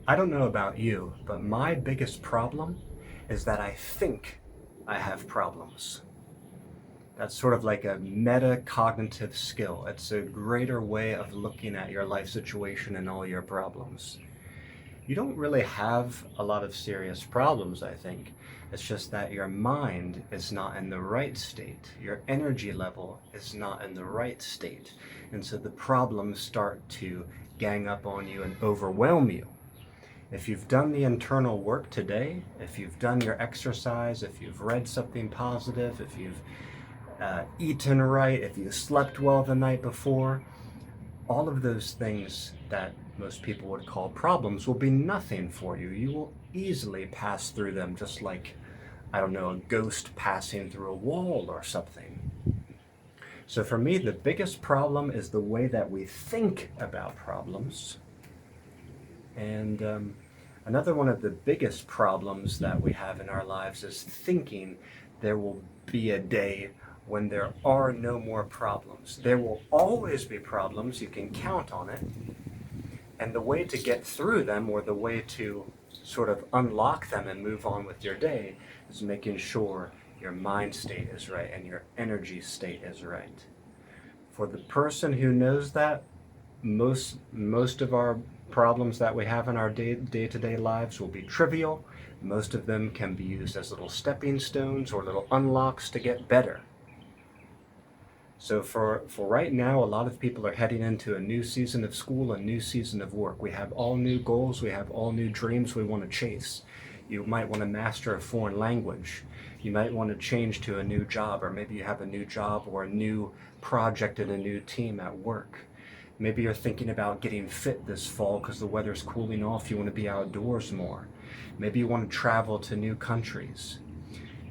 I don't know about you, but my biggest problem is that I think I have problems. That's sort of like a metacognitive skill. It's a greater way of looking at your life situation and all your problems. You don't really have a lot of serious problems, I think. It's just that your mind is not in the right state. Your energy level is not in the right state. And so the problems start to gang up on you and overwhelm you. If you've done the internal work today, if you've done your exercise, if you've read something positive, if you've eaten right, if you slept well the night before, all of those things that most people would call problems will be nothing for you. You will easily pass through them just like, I don't know, a ghost passing through a wall or something. So for me, the biggest problem is the way that we think about problems. And another one of the biggest problems that we have in our lives is thinking there will be a day when there are no more problems. There will always be problems, you can count on it. And the way to get through them, or the way to sort of unlock them and move on with your day, is making sure your mind state is right and your energy state is right. For the person who knows that, most of our problems that we have in our day-to-day lives will be trivial. Most of them can be used as little stepping stones or little unlocks to get better. So for right now, a lot of people are heading into a new season of school, a new season of work. We have all new goals, we have all new dreams we want to chase. You might want to master a foreign language. You might want to change to a new job, or maybe you have a new job or a new project and a new team at work. Maybe you're thinking about getting fit this fall because the weather's cooling off, you want to be outdoors more. Maybe you want to travel to new countries.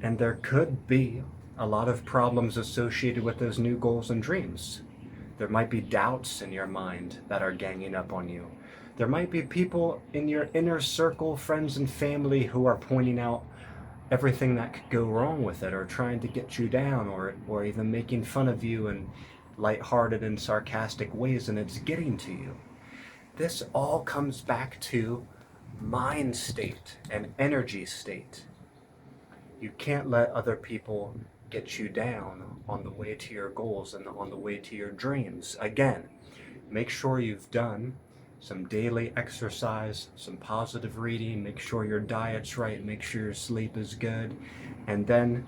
And there could be a lot of problems associated with those new goals and dreams. There might be doubts in your mind that are ganging up on you. There might be people in your inner circle, friends and family, who are pointing out everything that could go wrong with it, or trying to get you down, or even making fun of you in lighthearted and sarcastic ways, and it's getting to you. This all comes back to mind state and energy state. You can't let other people get you down on the way to your goals and on the way to your dreams. Again, make sure you've done some daily exercise, some positive reading, make sure your diet's right, make sure your sleep is good, and then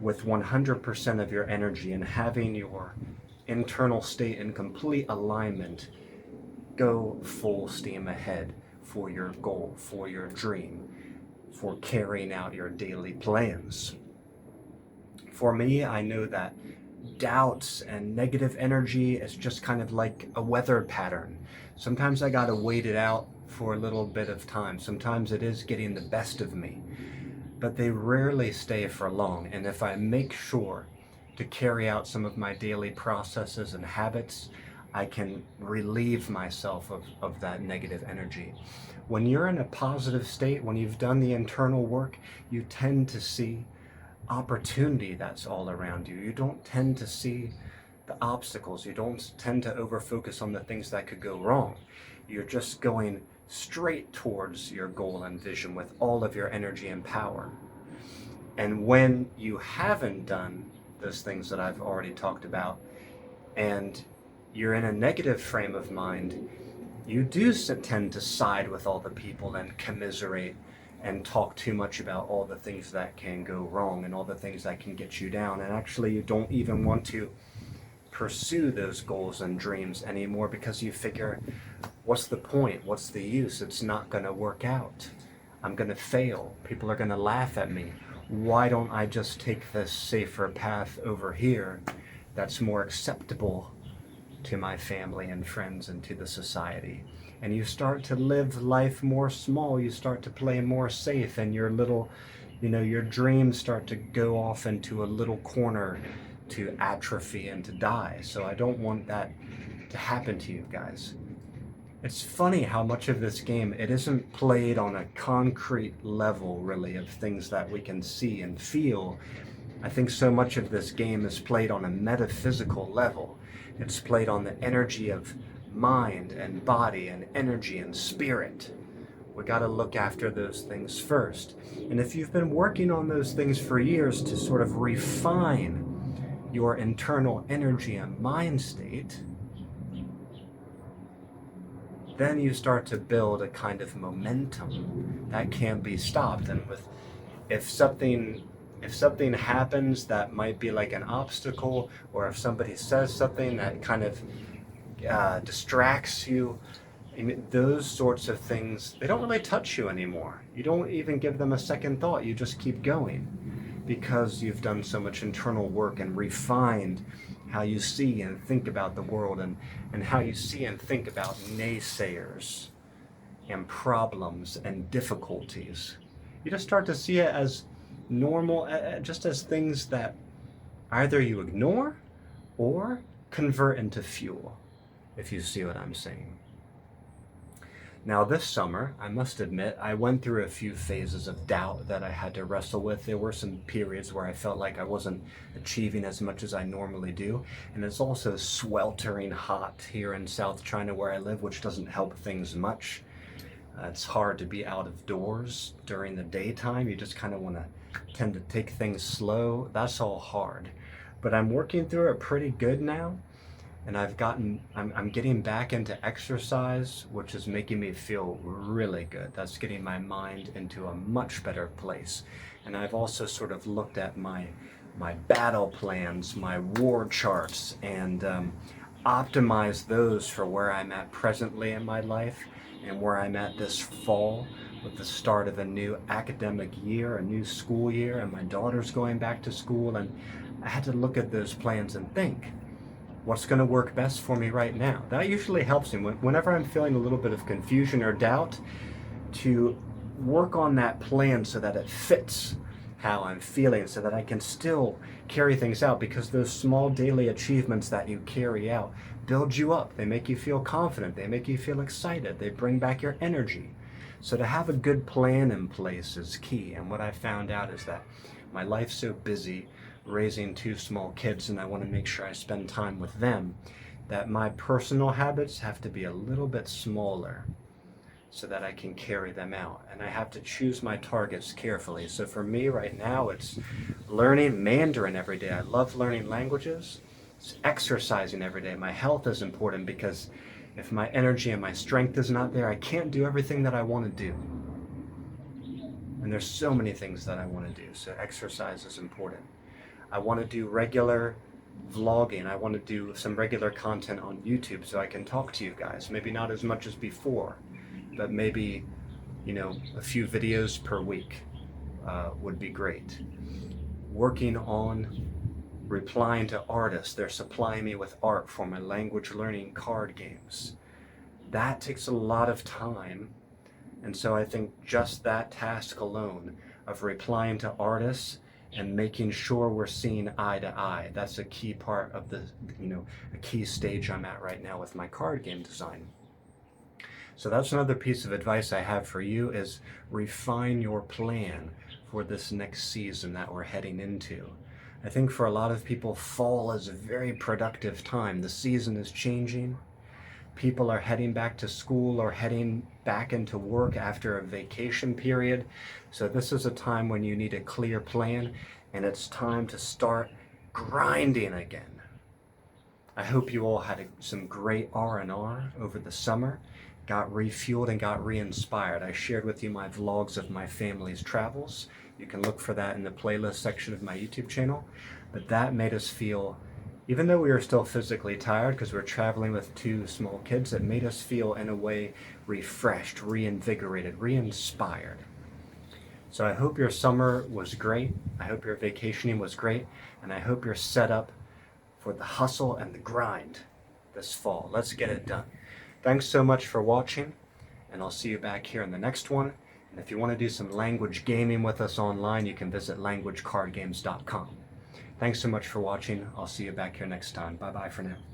with 100% of your energy and having your internal state in complete alignment, go full steam ahead for your goal, for your dream, for carrying out your daily plans. For me, I know that doubts and negative energy is just kind of like a weather pattern. Sometimes I gotta wait it out for a little bit of time. Sometimes it is getting the best of me, but they rarely stay for long. And if I make sure to carry out some of my daily processes and habits, I can relieve myself of that negative energy. When you're in a positive state, when you've done the internal work, you tend to see opportunity that's all around you. You don't tend to see the obstacles. You don't tend to over-focus on the things that could go wrong. You're just going straight towards your goal and vision with all of your energy and power. And when you haven't done those things that I've already talked about, and you're in a negative frame of mind, you do tend to side with all the people and commiserate and talk too much about all the things that can go wrong and all the things that can get you down. And actually, you don't even want to pursue those goals and dreams anymore because you figure, what's the point? What's the use? It's not going to work out. I'm going to fail. People are going to laugh at me. Why don't I just take this safer path over here that's more acceptable to my family and friends and to the society? And you start to live life more small, you start to play more safe, and your little, your dreams start to go off into a little corner to atrophy and to die. So I don't want that to happen to you guys. It's funny how much of this game, it isn't played on a concrete level, really, of things that we can see and feel. I think so much of this game is played on a metaphysical level. It's played on the energy of mind and body and energy and spirit. We got to look after those things first. And if you've been working on those things for years to sort of refine your internal energy and mind state, then you start to build a kind of momentum that can't be stopped. And if something happens that might be like an obstacle, or if somebody says something that kind of distracts you, I mean, those sorts of things, they don't really touch you anymore. You don't even give them a second thought. You just keep going because you've done so much internal work and refined how you see and think about the world, and how you see and think about naysayers and problems and difficulties. You just start to see it as normal, just as things that either you ignore or convert into fuel, if you see what I'm saying. Now this summer, I must admit, I went through a few phases of doubt that I had to wrestle with. There were some periods where I felt like I wasn't achieving as much as I normally do. And it's also sweltering hot here in South China where I live, which doesn't help things much. It's hard to be out of doors during the daytime. You just kind of want to tend to take things slow. That's all hard. But I'm working through it pretty good now. And I'm getting back into exercise, which is making me feel really good. That's getting my mind into a much better place. And I've also sort of looked at my battle plans, my war charts, and optimized those for where I'm at presently in my life and where I'm at this fall with the start of a new academic year, a new school year, and my daughter's going back to school. And I had to look at those plans and think, what's going to work best for me right now? That usually helps me whenever I'm feeling a little bit of confusion or doubt, to work on that plan so that it fits how I'm feeling, so that I can still carry things out, because those small daily achievements that you carry out build you up. They make you feel confident. They make you feel excited. They bring back your energy. So to have a good plan in place is key. And what I found out is that my life's so busy raising two small kids, and I want to make sure I spend time with them, that my personal habits have to be a little bit smaller so that I can carry them out. And I have to choose my targets carefully. So for me right now, it's learning Mandarin every day. I love learning languages. It's exercising every day. My health is important, because if my energy and my strength is not there, I can't do everything that I want to do. And there's so many things that I want to do, so exercise is important. I want to do regular vlogging. I want to do some regular content on YouTube so I can talk to you guys. Maybe not as much as before, but maybe, a few videos per week would be great. Working on replying to artists. They're supplying me with art for my language learning card games. That takes a lot of time. And so I think just that task alone of replying to artists and making sure we're seeing eye to eye, that's a key part of the, a key stage I'm at right now with my card game design. So that's another piece of advice I have for you, is refine your plan for this next season that we're heading into. I think for a lot of people, fall is a very productive time. The season is changing. People are heading back to school or heading back into work after a vacation period. So this is a time when you need a clear plan, and it's time to start grinding again. I hope you all had some great R&R over the summer, got refueled and got re-inspired. I shared with you my vlogs of my family's travels. You can look for that in the playlist section of my YouTube channel. But that made us feel, even though we were still physically tired because we're traveling with two small kids, it made us feel in a way refreshed, reinvigorated, re-inspired. So I hope your summer was great. I hope your vacationing was great. And I hope you're set up for the hustle and the grind this fall. Let's get it done. Thanks so much for watching, and I'll see you back here in the next one. And if you want to do some language gaming with us online, you can visit languagecardgames.com. Thanks so much for watching. I'll see you back here next time. Bye-bye for now.